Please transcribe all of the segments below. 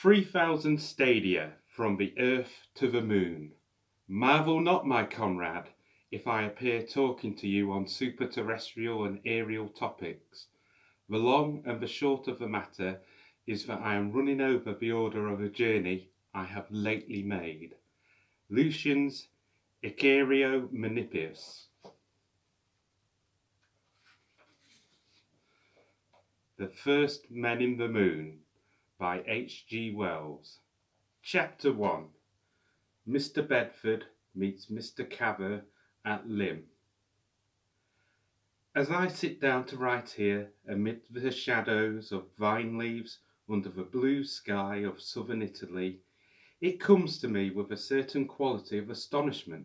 3,000 stadia from the earth to the moon. Marvel not, my comrade, if I appear talking to you on superterrestrial and aerial topics. The long and the short of the matter is that I am running over the order of a journey I have lately made. Lucian's Icario Menippeus. The First Men in the Moon by H.G. Wells. Chapter 1. Mr. Bedford meets Mr. Cavorite at Lymm. As I sit down to write here amid the shadows of vine leaves under the blue sky of southern Italy, it comes to me with a certain quality of astonishment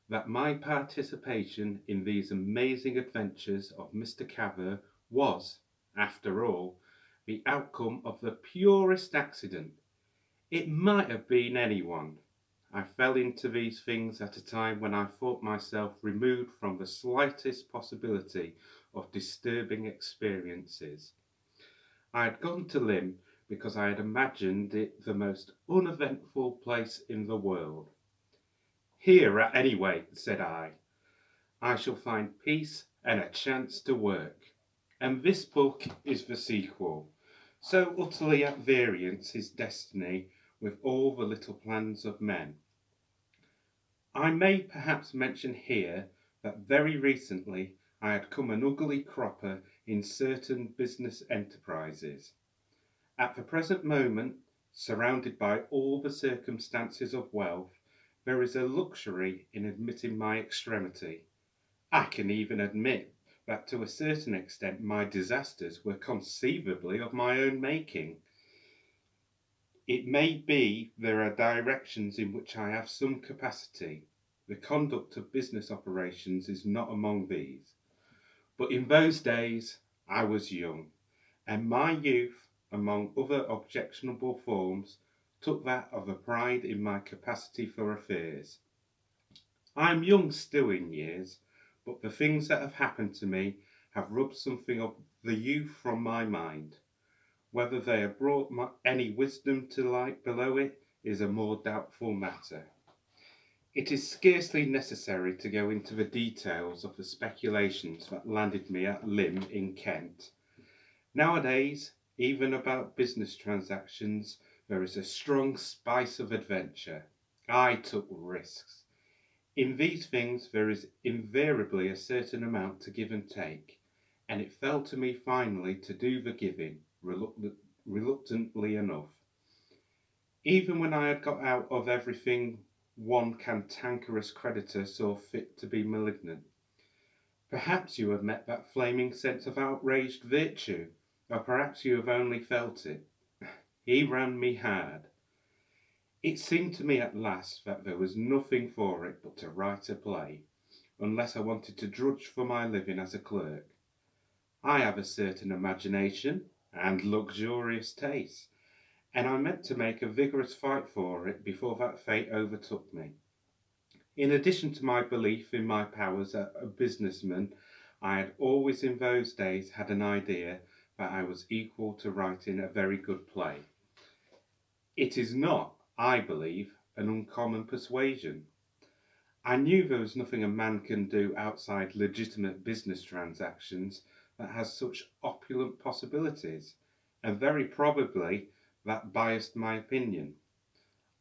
that my participation in these amazing adventures of Mr. Cavorite was, after all, the outcome of the purest accident. It might have been anyone. I fell into these things at a time when I thought myself removed from the slightest possibility of disturbing experiences. I had gone to Lymm because I had imagined it the most uneventful place in the world. Here, at any rate, said I shall find peace and a chance to work. And this book is the sequel. So utterly at variance is destiny with all the little plans of men. I may perhaps mention here that very recently I had come an ugly cropper in certain business enterprises. At the present moment, surrounded by all the circumstances of wealth, there is a luxury in admitting my extremity. I can even admit that to a certain extent my disasters were conceivably of my own making. It may be there are directions in which I have some capacity. The conduct of business operations is not among these. But in those days I was young, and my youth, among other objectionable forms, took that of a pride in my capacity for affairs. I am young still in years, but the things that have happened to me have rubbed something of the youth from my mind. Whether they have brought any wisdom to light below it is a more doubtful matter. It is scarcely necessary to go into the details of the speculations that landed me at Lymm in Kent. Nowadays, even about business transactions, there is a strong spice of adventure. I took risks. In these things there is invariably a certain amount to give and take, and it fell to me finally to do the giving, reluctantly enough. Even when I had got out of everything one cantankerous creditor saw fit to be malignant. Perhaps you have met that flaming sense of outraged virtue, or perhaps you have only felt it. He ran me hard. It seemed to me at last that there was nothing for it but to write a play, unless I wanted to drudge for my living as a clerk. I have a certain imagination and luxurious taste, and I meant to make a vigorous fight for it before that fate overtook me. In addition to my belief in my powers as a businessman, I had always in those days had an idea that I was equal to writing a very good play. It is not, I believe, an uncommon persuasion. I knew there was nothing a man can do outside legitimate business transactions that has such opulent possibilities, and very probably that biased my opinion.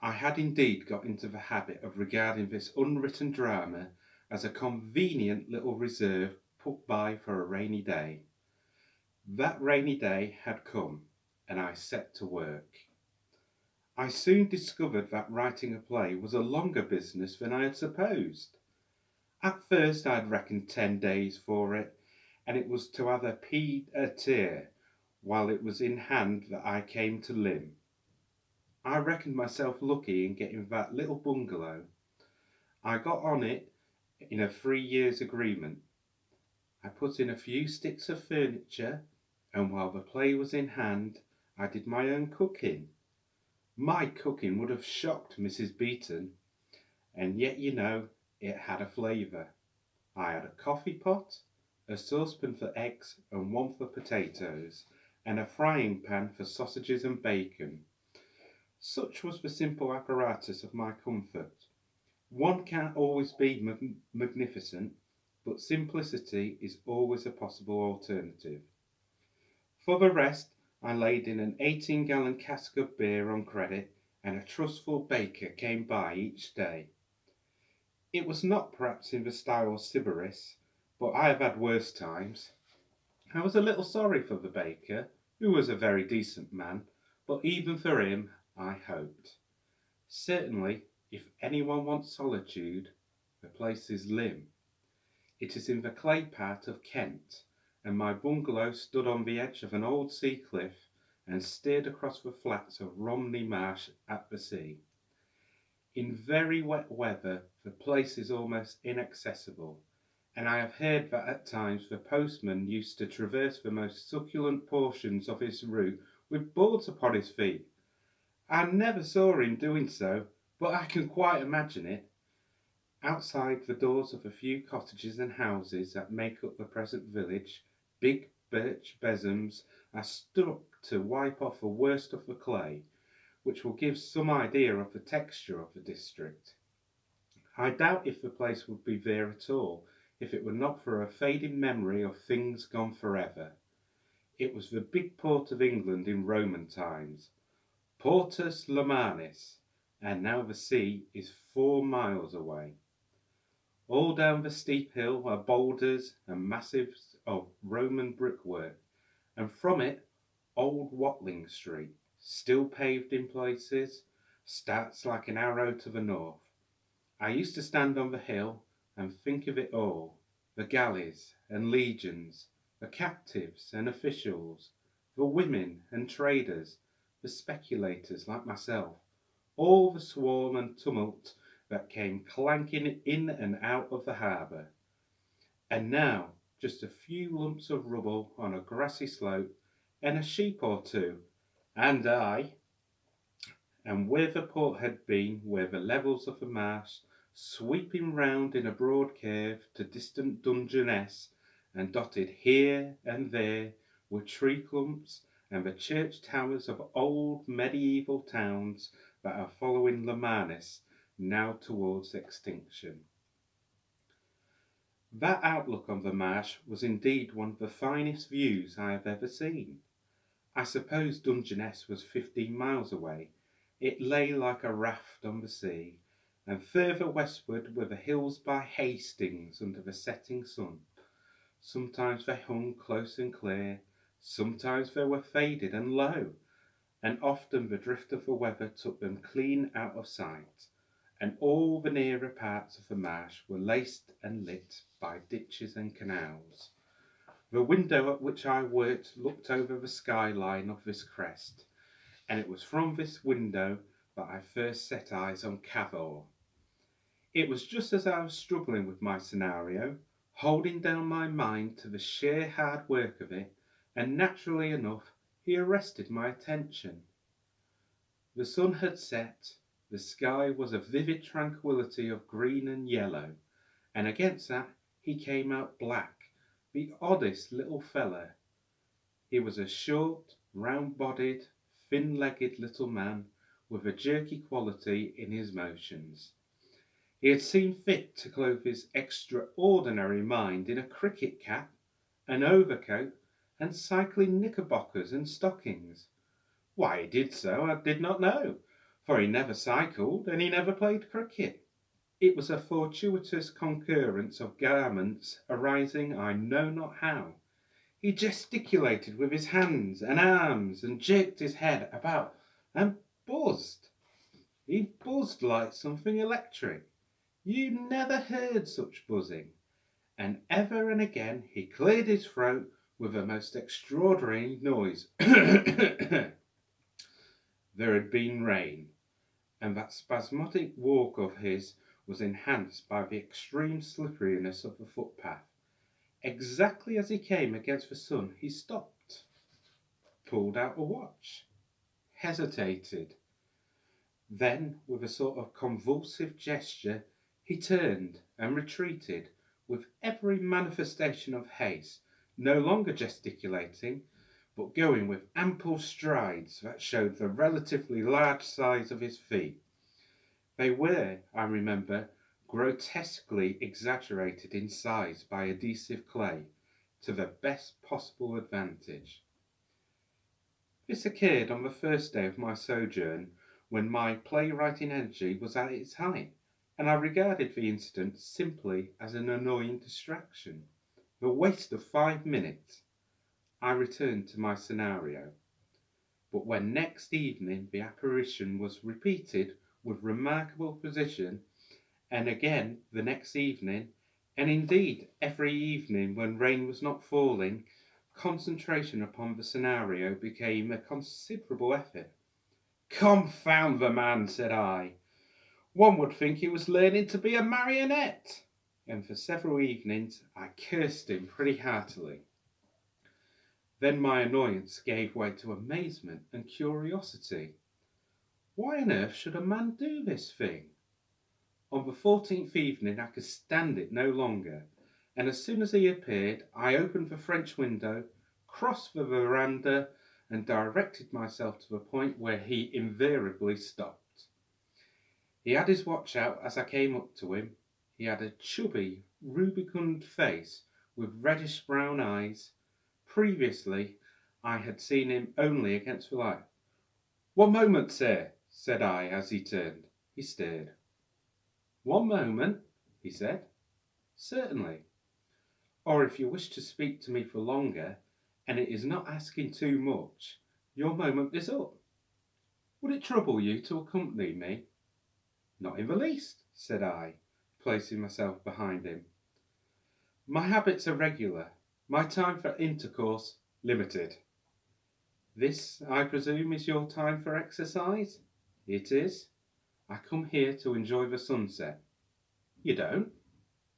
I had indeed got into the habit of regarding this unwritten drama as a convenient little reserve put by for a rainy day. That rainy day had come, and I set to work. I soon discovered that writing a play was a longer business than I had supposed. At first I had reckoned 10 days for it, and it was to have a pied-à-terre while it was in hand that I came to Lymm. I reckoned myself lucky in getting that little bungalow. I got on it in a 3 years' agreement. I put in a few sticks of furniture, and while the play was in hand, I did my own cooking. My cooking would have shocked Mrs. Beeton, and yet it had a flavour. I had a coffee pot, a saucepan for eggs and one for potatoes, and a frying pan for sausages and bacon. Such was the simple apparatus of my comfort. One can't always be magnificent, but simplicity is always a possible alternative. For the rest, I laid in an 18-gallon cask of beer on credit, and a trustful baker came by each day. It was not perhaps in the style of Sybaris, but I have had worse times. I was a little sorry for the baker, who was a very decent man, but even for him I hoped. Certainly, if anyone wants solitude, the place is Lymm. It is in the clay part of Kent, and my bungalow stood on the edge of an old sea cliff and steered across the flats of Romney Marsh at the sea. In very wet weather the place is almost inaccessible, and I have heard that at times the postman used to traverse the most succulent portions of his route with boards upon his feet. I never saw him doing so, but I can quite imagine it. Outside the doors of a few cottages and houses that make up the present village, big birch besoms are stuck to wipe off the worst of the clay, which will give some idea of the texture of the district. I doubt if the place would be there at all if it were not for a fading memory of things gone forever. It was the big port of England in Roman times, Portus Lomanis, and now the sea is 4 miles away. All down the steep hill are boulders and massives of Roman brickwork, and from it old Watling Street, still paved in places, starts like an arrow to the north. I used to stand on the hill and think of it all, the galleys and legions, the captives and officials, the women and traders, the speculators like myself, all the swarm and tumult that came clanking in and out of the harbour. And now just a few lumps of rubble on a grassy slope, and a sheep or two, and I. And where the port had been were the levels of the marsh, sweeping round in a broad curve to distant Dungeness, and dotted here and there were tree clumps and the church towers of old mediaeval towns that are following Lomanis now towards extinction. That outlook on the marsh was indeed one of the finest views I have ever seen. I suppose Dungeness was 15 miles away. It lay like a raft on the sea, and further westward were the hills by Hastings under the setting sun. Sometimes they hung close and clear, sometimes they were faded and low, and often the drift of the weather took them clean out of sight, and all the nearer parts of the marsh were laced and lit by ditches and canals. The window at which I worked looked over the skyline of this crest, and it was from this window that I first set eyes on Cavour. It was just as I was struggling with my scenario, holding down my mind to the sheer hard work of it, and naturally enough he arrested my attention. The sun had set, the sky was a vivid tranquillity of green and yellow, and against that he came out black, the oddest little fellow. He was a short, round-bodied, thin-legged little man, with a jerky quality in his motions. He had seen fit to clothe his extraordinary mind in a cricket cap, an overcoat, and cycling knickerbockers and stockings. Why he did so I did not know, for he never cycled and he never played cricket. It was a fortuitous concurrence of garments arising I know not how. He gesticulated with his hands and arms and jerked his head about and buzzed. He buzzed like something electric. You never heard such buzzing. And ever and again he cleared his throat with a most extraordinary noise. There had been rain, and that spasmodic walk of his was enhanced by the extreme slipperiness of the footpath. Exactly as he came against the sun he stopped, pulled out a watch, hesitated. Then, with a sort of convulsive gesture, he turned and retreated with every manifestation of haste, no longer gesticulating, but going with ample strides that showed the relatively large size of his feet. They were, I remember, grotesquely exaggerated in size by adhesive clay to the best possible advantage. This occurred on the first day of my sojourn, when my playwriting energy was at its height, and I regarded the incident simply as an annoying distraction. The waste of 5 minutes. I returned to my scenario. But when next evening the apparition was repeated with remarkable precision, and again the next evening, and indeed every evening when rain was not falling, concentration upon the scenario became a considerable effort. "Confound the man," said I. "One would think he was learning to be a marionette." And for several evenings I cursed him pretty heartily. Then my annoyance gave way to amazement and curiosity. Why on earth should a man do this thing? On the 14th evening I could stand it no longer, and as soon as he appeared I opened the French window, crossed the veranda, and directed myself to the point where he invariably stopped. He had his watch out as I came up to him. He had a chubby, rubicund face with reddish brown eyes. Previously I had seen him only against the light. "One moment, sir," said I as he turned. He stared. "One moment," he said. "Certainly. Or if you wish to speak to me for longer, and it is not asking too much, your moment is up. Would it trouble you to accompany me?" "Not in the least," said I, placing myself behind him. "My habits are regular, my time for intercourse limited." "This, I presume, is your time for exercise?" "It is. I come here to enjoy the sunset." "You don't?"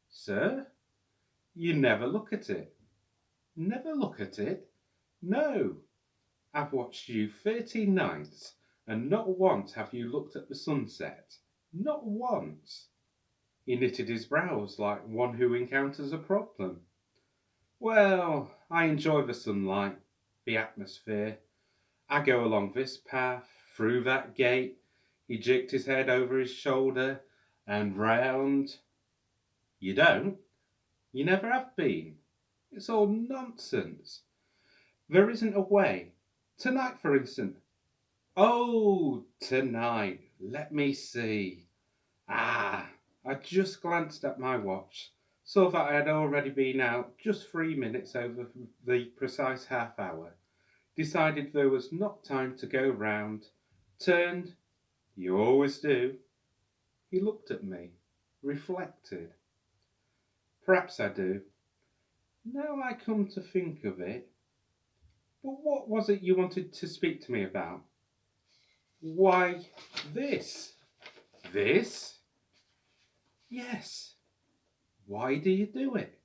"Sir, you never look at it." "Never look at it?" "No. I've watched you 13 nights, and not once have you looked at the sunset. Not once." He knitted his brows like one who encounters a problem. "Well, I enjoy the sunlight, the atmosphere. I go along this path, through that gate." He jerked his head over his shoulder, "and round." "You don't? You never have been? It's all nonsense. There isn't a way. Tonight, for instance." "Oh, tonight. Let me see. I just glanced at my watch, saw that I had already been out just 3 minutes over the precise half hour, decided there was not time to go round, turned. You always do." He looked at me, reflected. "Perhaps I do. Now I come to think of it. But what was it you wanted to speak to me about?" "Why, this." "This?" "Yes. Why do you do it?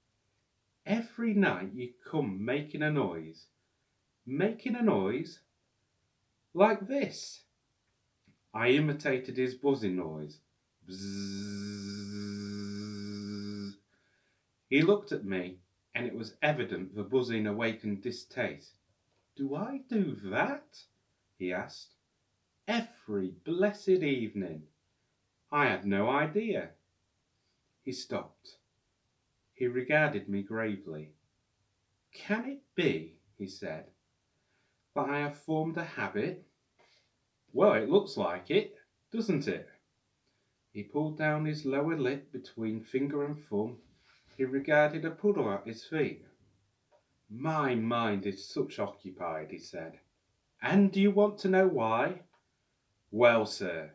Every night you come making a noise. Making a noise? Like this." I imitated his buzzing noise. Bzzz. He looked at me, and it was evident the buzzing awakened distaste. "Do I do that?" he asked. "Every blessed evening. I had no idea." He stopped. He regarded me gravely. "Can it be," he said, "that I have formed a habit?" "Well, it looks like it, doesn't it?" He pulled down his lower lip between finger and thumb. He regarded a puddle at his feet. "My mind is such occupied," he said. "And do you want to know why? Well, sir,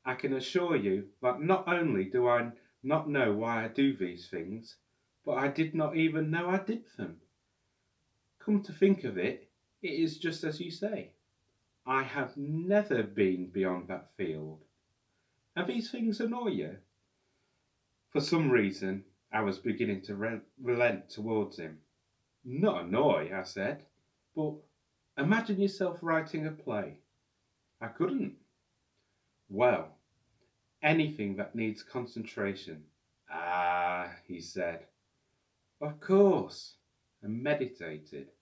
I can assure you that not only do I not know why I do these things, but I did not even know I did them. Come to think of it, it is just as you say. I have never been beyond that field. And these things annoy you?" For some reason, I was beginning to relent towards him. "Not annoy," I said, "but imagine yourself writing a play." "I couldn't." "Well, anything that needs concentration." "Ah," he said. "Of course," and meditated.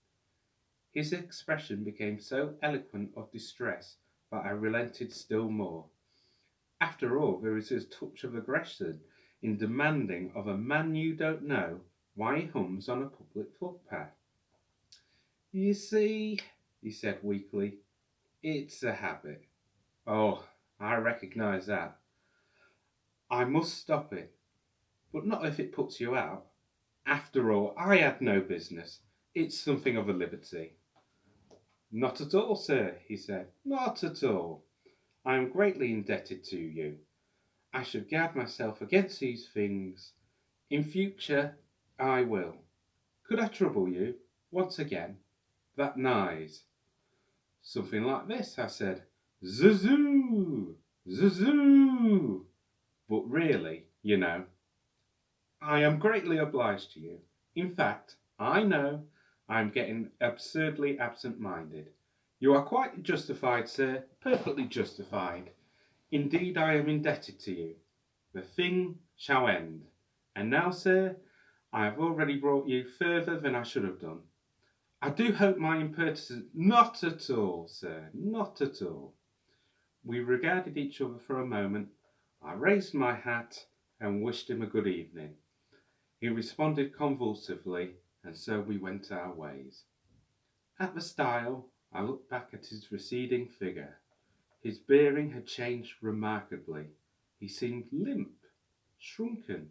His expression became so eloquent of distress that I relented still more. After all, there is a touch of aggression in demanding of a man you don't know why he hums on a public footpath. You see, he said weakly, it's a habit. Oh, I recognise that. I must stop it, but not if it puts you out. After all, I had no business. It's something of a liberty. Not at all, sir, he said. Not at all. I am greatly indebted to you. I should guard myself against these things. In future, I will. Could I trouble you, once again? That noise. Something like this, I said. Zazoo! Zazoo! But really, you know, I am greatly obliged to you. In fact, I know I am getting absurdly absent-minded. You are quite justified, sir, perfectly justified. Indeed, I am indebted to you. The thing shall end. And now, sir, I have already brought you further than I should have done. I do hope my impertinence... Not at all, sir, not at all. We regarded each other for a moment. I raised my hat and wished him a good evening. He responded convulsively, and so we went our ways. At the stile, I looked back at his receding figure. His bearing had changed remarkably. He seemed limp, shrunken.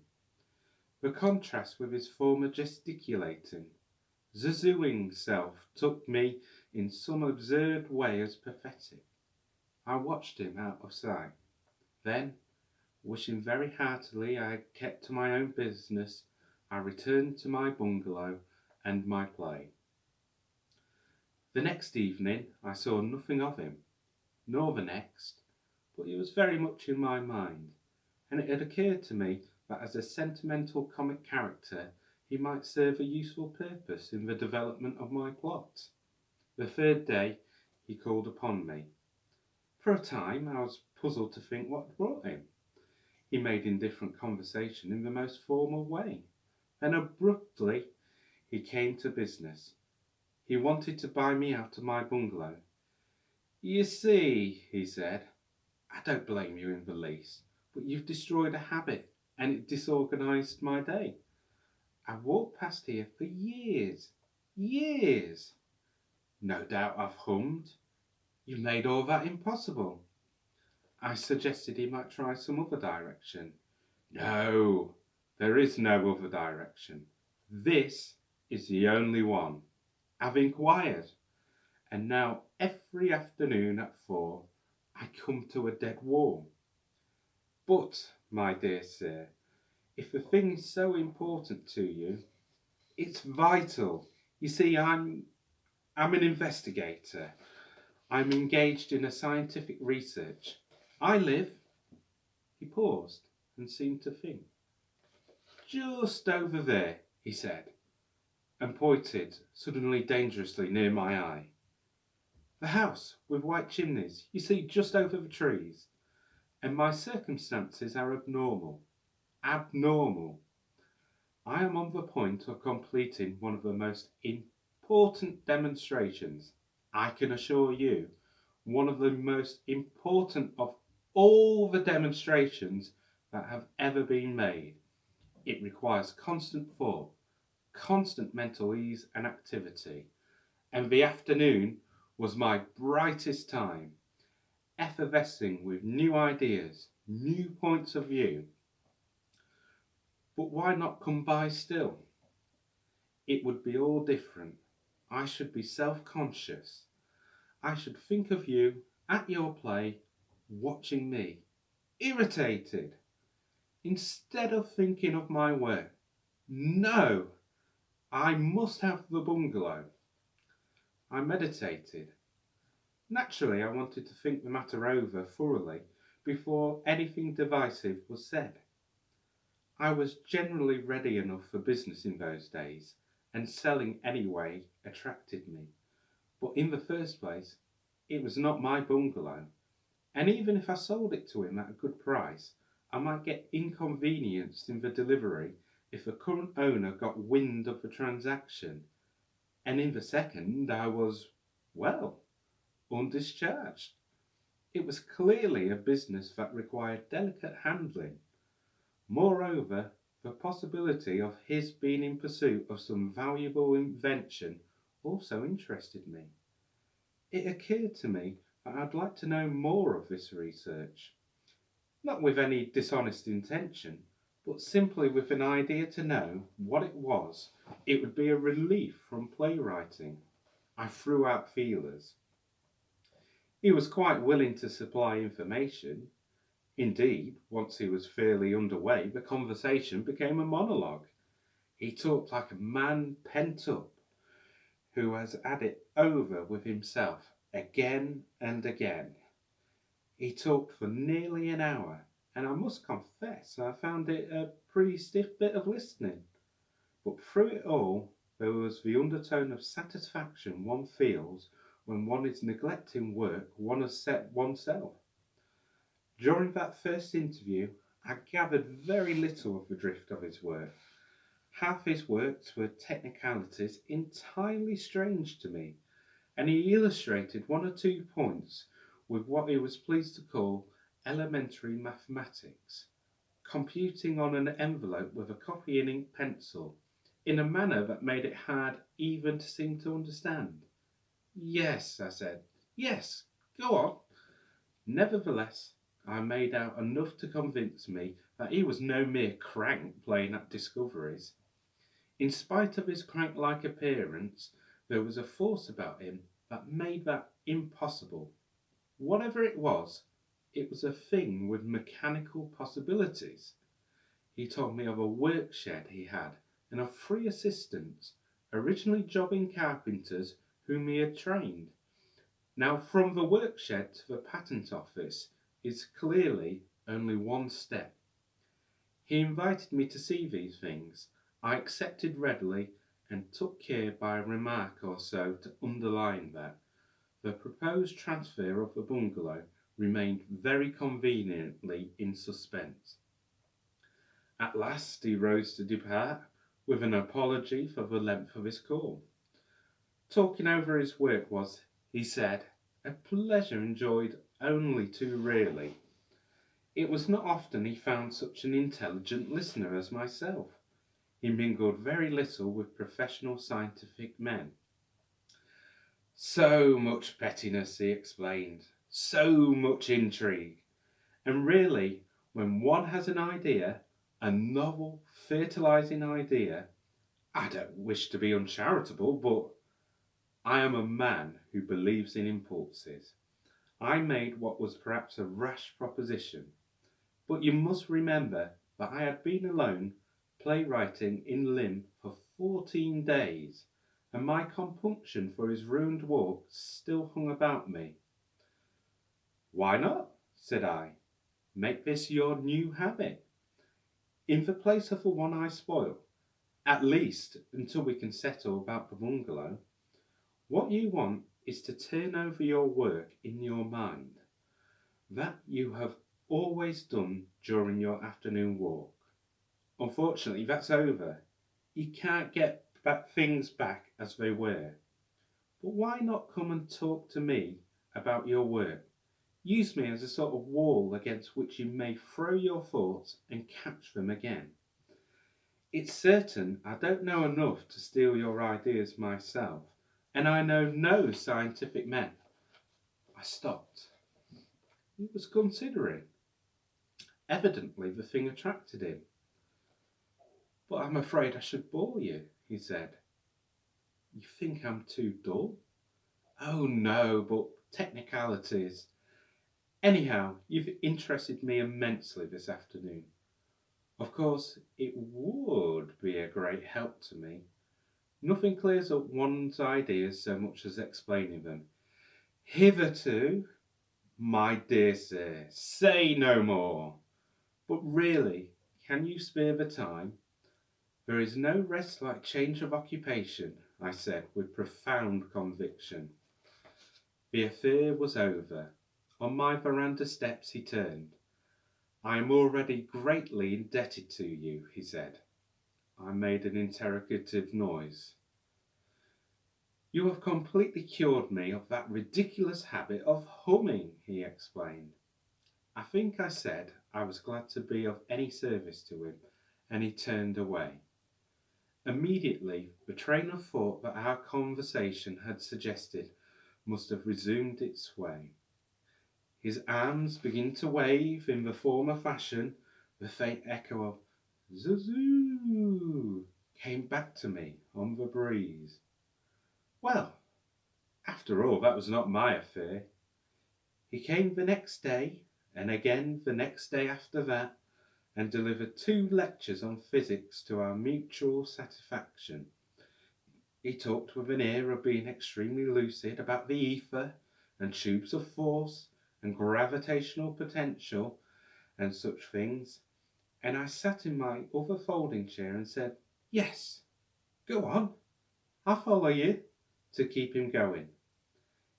The contrast with his former gesticulating, zazooing self took me in some absurd way as pathetic. I watched him out of sight. Then, wishing very heartily I had kept to my own business, I returned to my bungalow and my play. The next evening I saw nothing of him, nor the next, but he was very much in my mind, and it had occurred to me that as a sentimental comic character he might serve a useful purpose in the development of my plot. The third day he called upon me. For a time I was puzzled to think what brought him. He made indifferent conversation in the most formal way. Then abruptly he came to business. He wanted to buy me out of my bungalow. You see, he said, I don't blame you in the least, but you've destroyed a habit and it disorganised my day. I've walked past here for years. No doubt I've hummed. You've made all that impossible. I suggested he might try some other direction. No, there is no other direction. This is the only one. I've inquired, and now every afternoon at 4 I come to a dead wall. But, my dear sir, if the thing is so important to you, it's vital. You see, I'm an investigator. I'm engaged in a scientific research. I live... He paused and seemed to think. Just over there, he said, and pointed suddenly dangerously near my eye. The house with white chimneys, you see, just over the trees. And my circumstances are abnormal. Abnormal. I am on the point of completing one of the most important demonstrations. I can assure you, one of the most important of all the demonstrations that have ever been made. It requires constant thought, constant mental ease and activity. And the afternoon was my brightest time, effervescing with new ideas, new points of view. But why not come by still? It would be all different. I should be self-conscious. I should think of you at your play, watching me, irritated, instead of thinking of my work. No, I must have the bungalow. I meditated. Naturally, I wanted to think the matter over thoroughly before anything divisive was said. I was generally ready enough for business in those days, and selling anyway attracted me. But in the first place, it was not my bungalow, and even if I sold it to him at a good price, I might get inconvenienced in the delivery if the current owner got wind of the transaction. and in the second I was, well, undischarged. It was clearly a business that required delicate handling. Moreover, the possibility of his being in pursuit of some valuable invention also interested me. It occurred to me that I'd like to know more of this research, not with any dishonest intention, but simply with an idea to know what it was. It would be a relief from playwriting. I threw out feelers. He was quite willing to supply information. Indeed, once he was fairly underway, the conversation became a monologue. He talked like a man pent up, who has had it over with himself again and again. He talked for nearly an hour, and I must confess I found it a pretty stiff bit of listening. But through it all, there was the undertone of satisfaction one feels when one is neglecting work one has set oneself. During that first interview, I gathered very little of the drift of his work. Half his works were technicalities entirely strange to me, and he illustrated one or two points with what he was pleased to call elementary mathematics, computing on an envelope with a copy and ink pencil, in a manner that made it hard even to seem to understand. Yes, I said. Yes, go on. Nevertheless, I made out enough to convince me that he was no mere crank playing at discoveries. In spite of his crank-like appearance, there was a force about him that made that impossible. Whatever it was a thing with mechanical possibilities. He told me of a work shed he had and of 3 assistants, originally jobbing carpenters whom he had trained. Now, from the work shed to the patent office is clearly only one step. He invited me to see these things. I accepted readily and took care by a remark or so to underline that the proposed transfer of the bungalow remained very conveniently in suspense. At last he rose to depart, with an apology for the length of his call. Talking over his work was, he said, a pleasure enjoyed only too rarely. It was not often he found such an intelligent listener as myself. He mingled very little with professional scientific men. So much pettiness, he explained, so much intrigue. And really, when one has an idea, a novel, fertilizing idea, I don't wish to be uncharitable, but I am a man who believes in impulses. I made what was perhaps a rash proposition, but you must remember that I had been alone, playwriting in Lim for 14 days, and my compunction for his ruined walk still hung about me. Why not, said I, make this your new habit, in the place of the one I spoil, at least until we can settle about the bungalow. What you want is to turn over your work in your mind. That you have always done during your afternoon walk. Unfortunately, that's over. You can't get things back as they were. But why not come and talk to me about your work? Use me as a sort of wall against which you may throw your thoughts and catch them again. It's certain I don't know enough to steal your ideas myself, and I know no scientific men. I stopped. He was considering. Evidently the thing attracted him. But I'm afraid I should bore you, he said. You think I'm too dull? Oh no, but technicalities. Anyhow, you've interested me immensely this afternoon. Of course, it would be a great help to me. Nothing clears up one's ideas so much as explaining them. Hitherto, my dear sir, say no more. But really, can you spare the time? There is no rest like change of occupation, I said with profound conviction. The affair was over. On my veranda steps he turned. I am already greatly indebted to you, he said. I made an interrogative noise. You have completely cured me of that ridiculous habit of humming, he explained. I think I said I was glad to be of any service to him, and he turned away. Immediately, the train of thought that our conversation had suggested must have resumed its way. His arms began to wave in the former fashion. The faint echo of "Zuzu" came back to me on the breeze. Well, after all, that was not my affair. He came the next day, and again the next day after that, and delivered 2 lectures on physics to our mutual satisfaction. He talked with an air of being extremely lucid about the ether, and tubes of force, and gravitational potential, and such things, and I sat in my other folding chair and said, "Yes, go on, I'll follow you," to keep him going.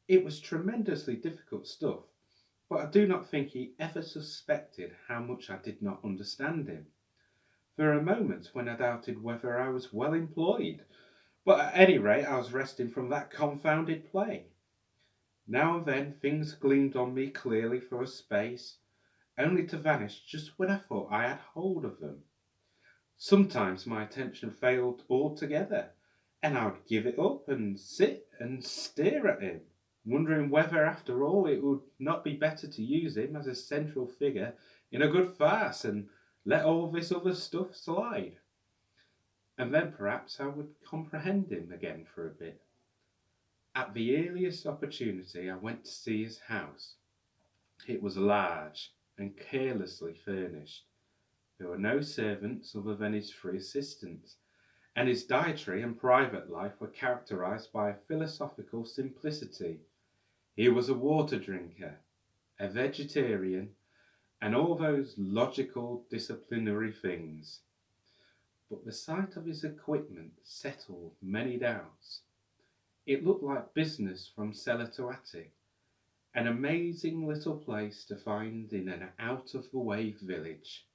It was tremendously difficult stuff, but I do not think he ever suspected how much I did not understand him. There were moments when I doubted whether I was well employed, but at any rate I was resting from that confounded play. Now and then things gleamed on me clearly for a space, only to vanish just when I thought I had hold of them. Sometimes my attention failed altogether, and I would give it up and sit and stare at him, wondering whether after all it would not be better to use him as a central figure in a good farce and let all this other stuff slide. And then perhaps I would comprehend him again for a bit. At the earliest opportunity I went to see his house. It was large and carelessly furnished. There were no servants other than his 3 assistants, and his dietary and private life were characterized by a philosophical simplicity. He was a water drinker, a vegetarian, and all those logical disciplinary things. But the sight of his equipment settled many doubts. It looked like business from cellar to attic, an amazing little place to find in an out-of-the-way village.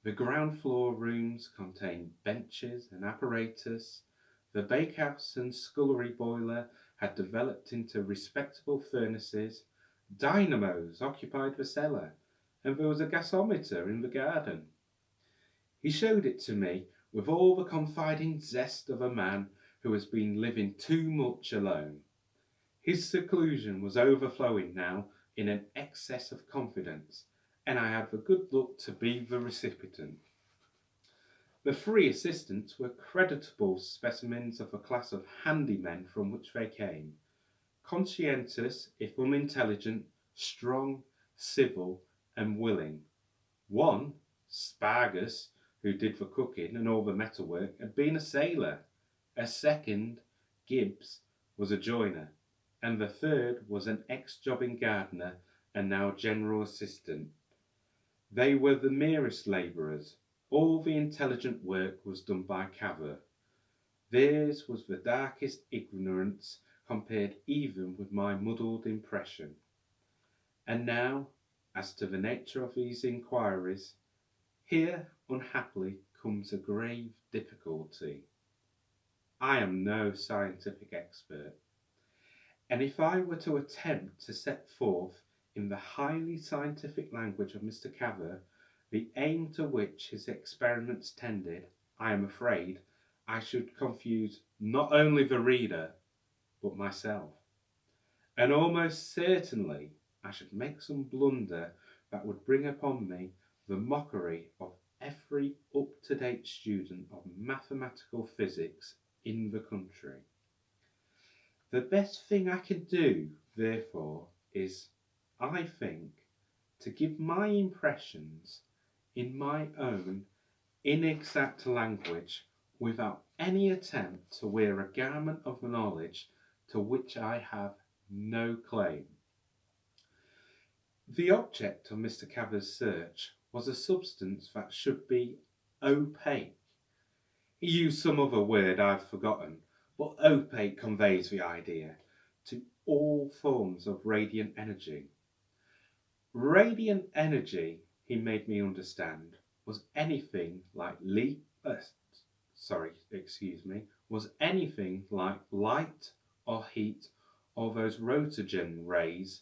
The ground floor rooms contained benches and apparatus. The bakehouse and scullery boiler had developed into respectable furnaces. Dynamos occupied the cellar, and there was a gasometer in the garden. He showed it to me with all the confiding zest of a man who has been living too much alone. His seclusion was overflowing now in an excess of confidence, and I had the good luck to be the recipient. The 3 assistants were creditable specimens of a class of handymen from which they came, conscientious if unintelligent, strong, civil, and willing. One, Spargus, who did the cooking and all the metalwork, had been a sailor. A second, Gibbs, was a joiner, and the third was an ex-jobbing gardener and now general assistant. They were the merest labourers. All the intelligent work was done by Cavorite. Theirs was the darkest ignorance compared even with my muddled impression. And now, as to the nature of these inquiries, here unhappily comes a grave difficulty. I am no scientific expert, and if I were to attempt to set forth in the highly scientific language of Mr. Cavorite the aim to which his experiments tended, I am afraid I should confuse not only the reader, but myself. And almost certainly I should make some blunder that would bring upon me the mockery of every up-to-date student of mathematical physics in the country. The best thing I can do, therefore, is, I think, to give my impressions in my own inexact language without any attempt to wear a garment of knowledge to which I have no claim. The object of Mr. Cavorite's search was a substance that should be opaque. He used some other word I've forgotten, but opaque conveys the idea to all forms of radiant energy. Radiant energy, he made me understand, was anything like was anything like light or heat, or those rotogen rays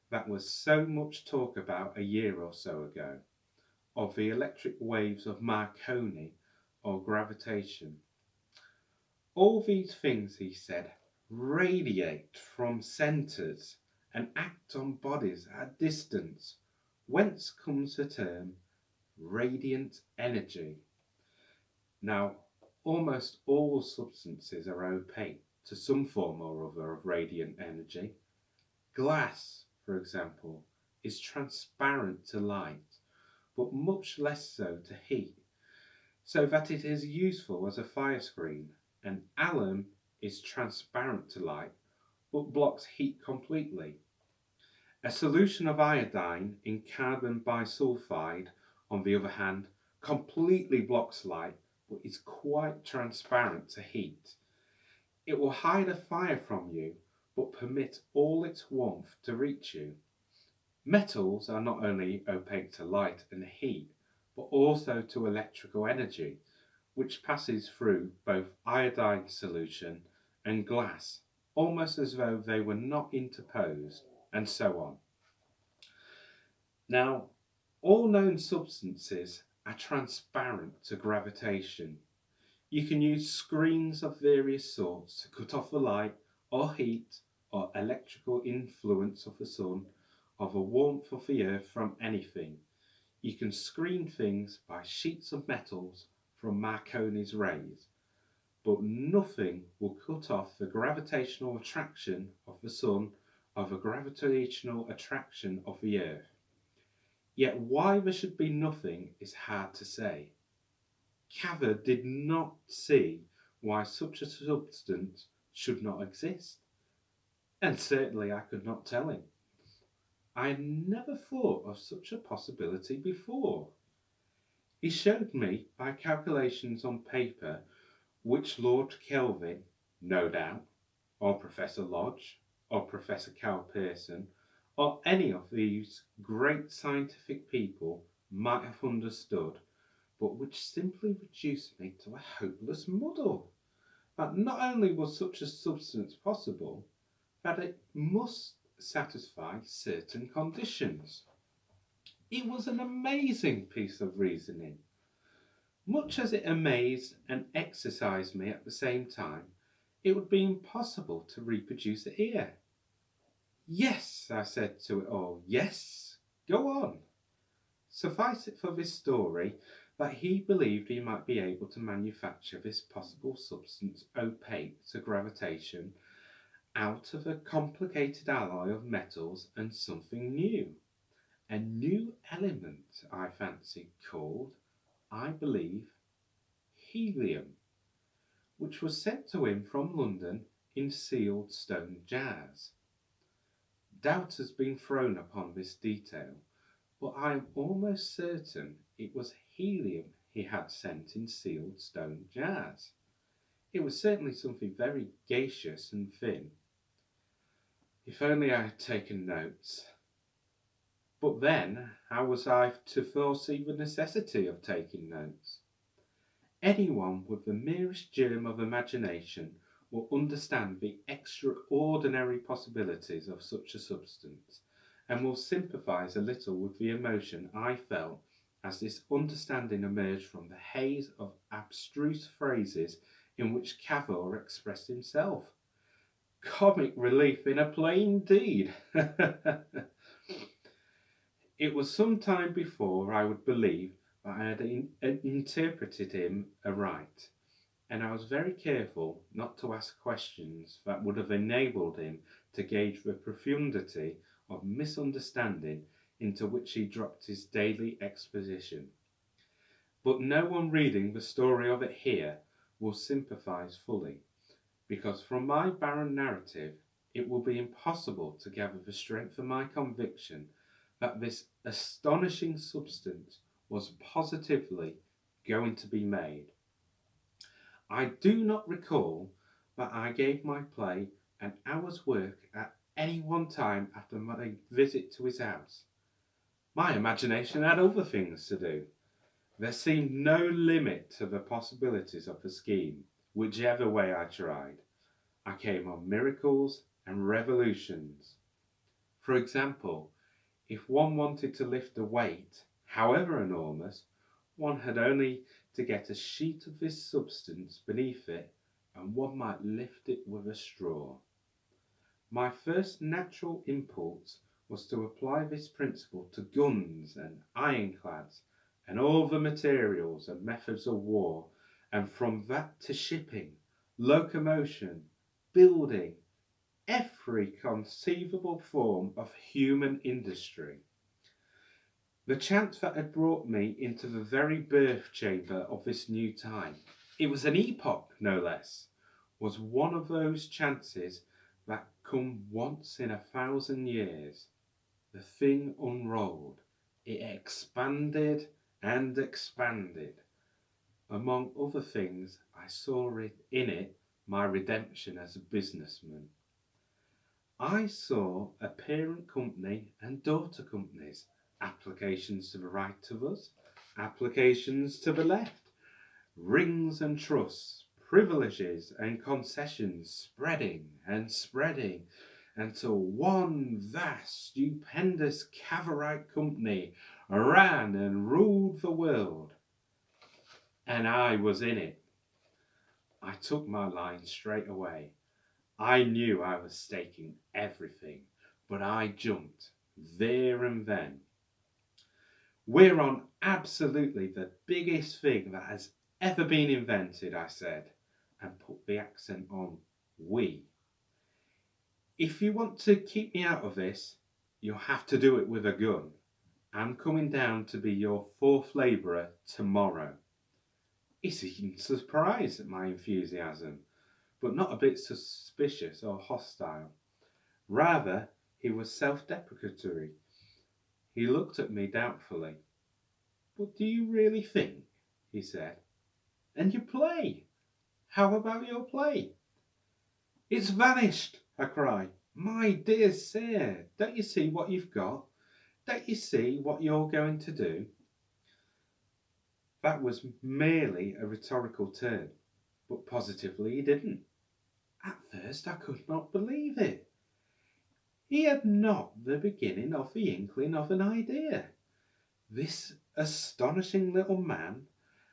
that was so much talk about a year or so ago, of the electric waves of Marconi or gravitation. All these things, he said, radiate from centres and act on bodies at distance, whence comes the term radiant energy. Now, almost all substances are opaque to some form or other of radiant energy. Glass, for example, is transparent to light, but much less so to heat, so that it is useful as a fire screen, and alum is transparent to light, but blocks heat completely. A solution of iodine in carbon bisulfide, on the other hand, completely blocks light, but is quite transparent to heat. It will hide a fire from you, but permit all its warmth to reach you. Metals are not only opaque to light and heat, but also to electrical energy, which passes through both iodine solution and glass, almost as though they were not interposed, and so on. Now, all known substances are transparent to gravitation. You can use screens of various sorts to cut off the light or heat or electrical influence of the sun or the warmth of the earth from anything. You can screen things by sheets of metals from Marconi's rays, but nothing will cut off the gravitational attraction of the sun or the gravitational attraction of the earth. Yet why there should be nothing is hard to say. Cavorite did not see why such a substance should not exist, and certainly I could not tell him. I had never thought of such a possibility before. He showed me by calculations on paper which Lord Kelvin, no doubt, or Professor Lodge, or Professor Carl Pearson, or any of these great scientific people might have understood, but which simply reduced me to a hopeless muddle. That not only was such a substance possible, that it must satisfy certain conditions. It was an amazing piece of reasoning. Much as it amazed and exercised me at the same time, it would be impossible to reproduce it here. Yes, I said to it all, yes, go on. Suffice it for this story that he believed he might be able to manufacture this possible substance opaque to gravitation out of a complicated alloy of metals and something new. A new element, I fancy, called, I believe, helium, which was sent to him from London in sealed stone jars. Doubt has been thrown upon this detail, but I am almost certain it was helium he had sent in sealed stone jars. It was certainly something very gaseous and thin. If only I had taken notes. But then, how was I to foresee the necessity of taking notes? Anyone with the merest germ of imagination will understand the extraordinary possibilities of such a substance, and will sympathise a little with the emotion I felt as this understanding emerged from the haze of abstruse phrases in which Cavour expressed himself. Comic relief in a play indeed. It was some time before I would believe that I had interpreted him aright, and I was very careful not to ask questions that would have enabled him to gauge the profundity of misunderstanding into which he dropped his daily exposition. But no one reading the story of it here will sympathise fully, because from my barren narrative it will be impossible to gather the strength of my conviction that this astonishing substance was positively going to be made. I do not recall that I gave my play an hour's work at any one time after my visit to his house. My imagination had other things to do. There seemed no limit to the possibilities of the scheme, whichever way I tried. I came on miracles and revolutions. For example, if one wanted to lift a weight, however enormous, one had only to get a sheet of this substance beneath it, and one might lift it with a straw. My first natural impulse was to apply this principle to guns and ironclads and all the materials and methods of war, and from that to shipping, locomotion, building, every conceivable form of human industry. The chance that had brought me into the very birth chamber of this new time, it was an epoch no less, was one of those chances that come once in 1,000 years. The thing unrolled, it expanded and expanded. Among other things, I saw in it my redemption as a businessman. I saw a parent company and daughter companies, applications to the right of us, applications to the left, rings and trusts, privileges and concessions spreading and spreading until one vast, stupendous Cavorite company ran and ruled the world. And I was in it. I took my line straight away. I knew I was staking everything, but I jumped there and then. We're on absolutely the biggest thing that has ever been invented, I said, and put the accent on we. If you want to keep me out of this, you'll have to do it with a gun. I'm coming down to be your fourth labourer tomorrow. He seemed surprised at my enthusiasm, but not a bit suspicious or hostile. Rather, he was self-deprecatory. He looked at me doubtfully. "But do you really think?" he said. "And your play? How about your play?" "It's vanished!" I cried. "My dear sir, don't you see what you've got? Don't you see what you're going to do?" That was merely a rhetorical turn, but positively he didn't. At first I could not believe it. He had not the beginning of the inkling of an idea. This astonishing little man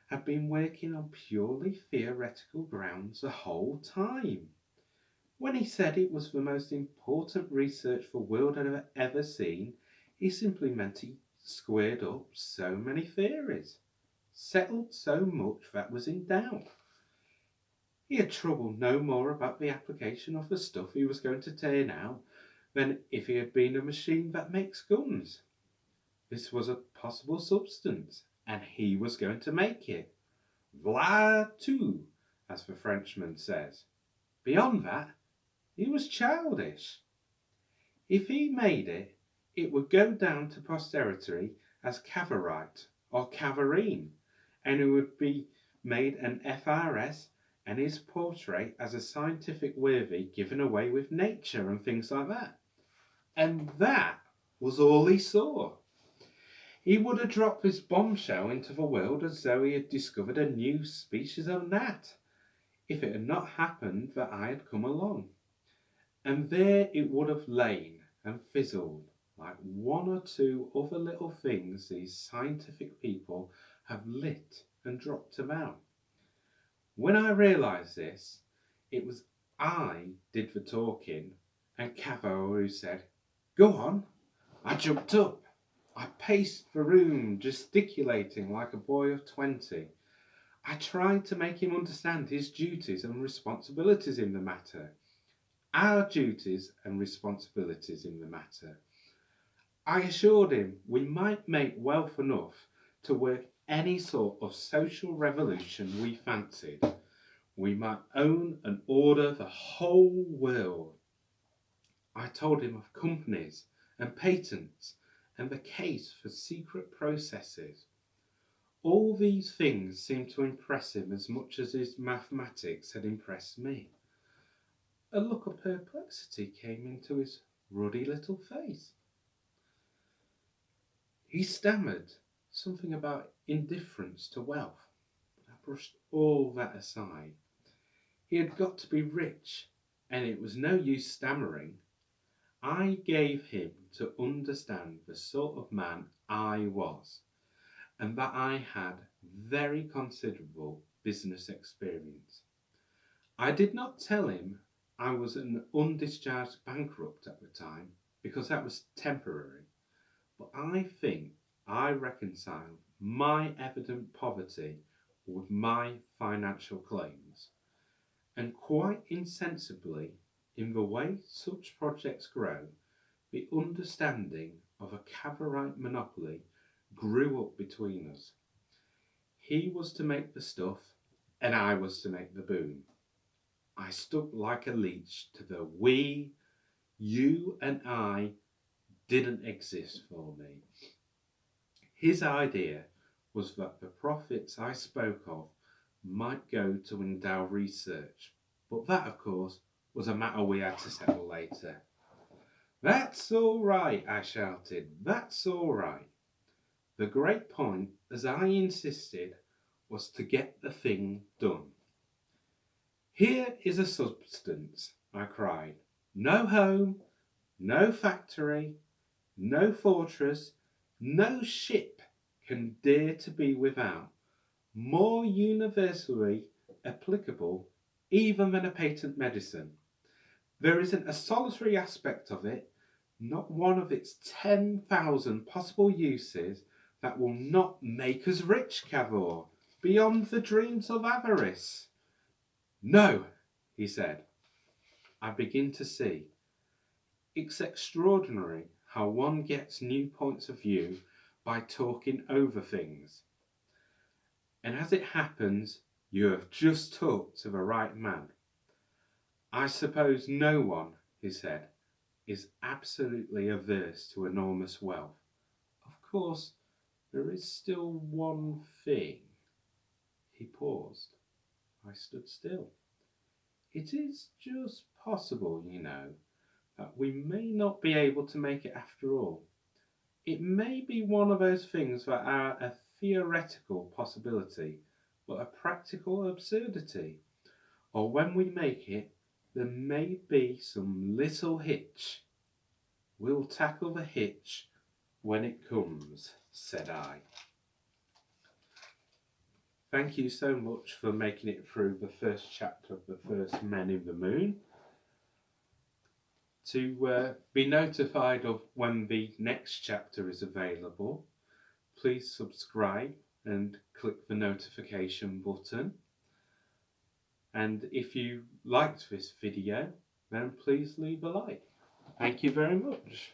had been working on purely theoretical grounds the whole time. When he said it was the most important research the world had ever seen, he simply meant he squared up so many theories, settled so much that was in doubt. He had troubled no more about the application of the stuff he was going to turn out than if he had been a machine that makes guns. This was a possible substance, and he was going to make it. Voilà tout, as the Frenchman says. Beyond that, he was childish. If he made it, it would go down to posterity as Cavorite or Cavorine, and it would be made an FRS and his portrait as a scientific worthy given away with nature and things like that. And that was all he saw. He would have dropped this bombshell into the world as though he had discovered a new species of gnat, if it had not happened that I had come along. And there it would have lain and fizzled like one or two other little things these scientific people have lit and dropped about. When I realised this, it was I did the talking and Cavo who said, "Go on." I jumped up. I paced the room, gesticulating like a boy of 20. I tried to make him understand his duties and responsibilities in the matter. Our duties and responsibilities in the matter. I assured him we might make wealth enough to work any sort of social revolution we fancied. We might own and order the whole world. I told him of companies and patents and the case for secret processes. All these things seemed to impress him as much as his mathematics had impressed me. A look of perplexity came into his ruddy little face. He stammered something about indifference to wealth, but I brushed all that aside. He had got to be rich, and it was no use stammering. I gave him to understand the sort of man I was, and that I had very considerable business experience. I did not tell him I was an undischarged bankrupt at the time, because that was temporary, but I think I reconciled my evident poverty with my financial claims, and quite insensibly, in the way such projects grow, the understanding of a Cavorite monopoly grew up between us. He was to make the stuff, and I was to make the boom. I stuck like a leech to the we, you, and I didn't exist for me. His idea was that the profits I spoke of might go to endow research, but that, of course, was a matter we had to settle later. "That's all right," I shouted, "that's all right." The great point, as I insisted, was to get the thing done. "Here is a substance," I cried. "No home, no factory, no fortress, no ship can dare to be without, more universally applicable even than a patent medicine. There isn't a solitary aspect of it, not one of its 10,000 possible uses, that will not make us rich, Cavour, beyond the dreams of avarice." "No," he said, "I begin to see. It's extraordinary how one gets new points of view by talking over things. And as it happens, you have just talked to the right man. I suppose no one," he said, "is absolutely averse to enormous wealth. Of course, there is still one thing." He paused. I stood still. "It is just possible, you know, that we may not be able to make it after all. It may be one of those things that are a theoretical possibility, but a practical absurdity. Or when we make it, there may be some little hitch." "We'll tackle the hitch when it comes," said I. Thank you so much for making it through the first chapter of The First Men in the Moon. To be notified of when the next chapter is available, please subscribe and click the notification button. And if you liked this video, then please leave a like. Thank you very much.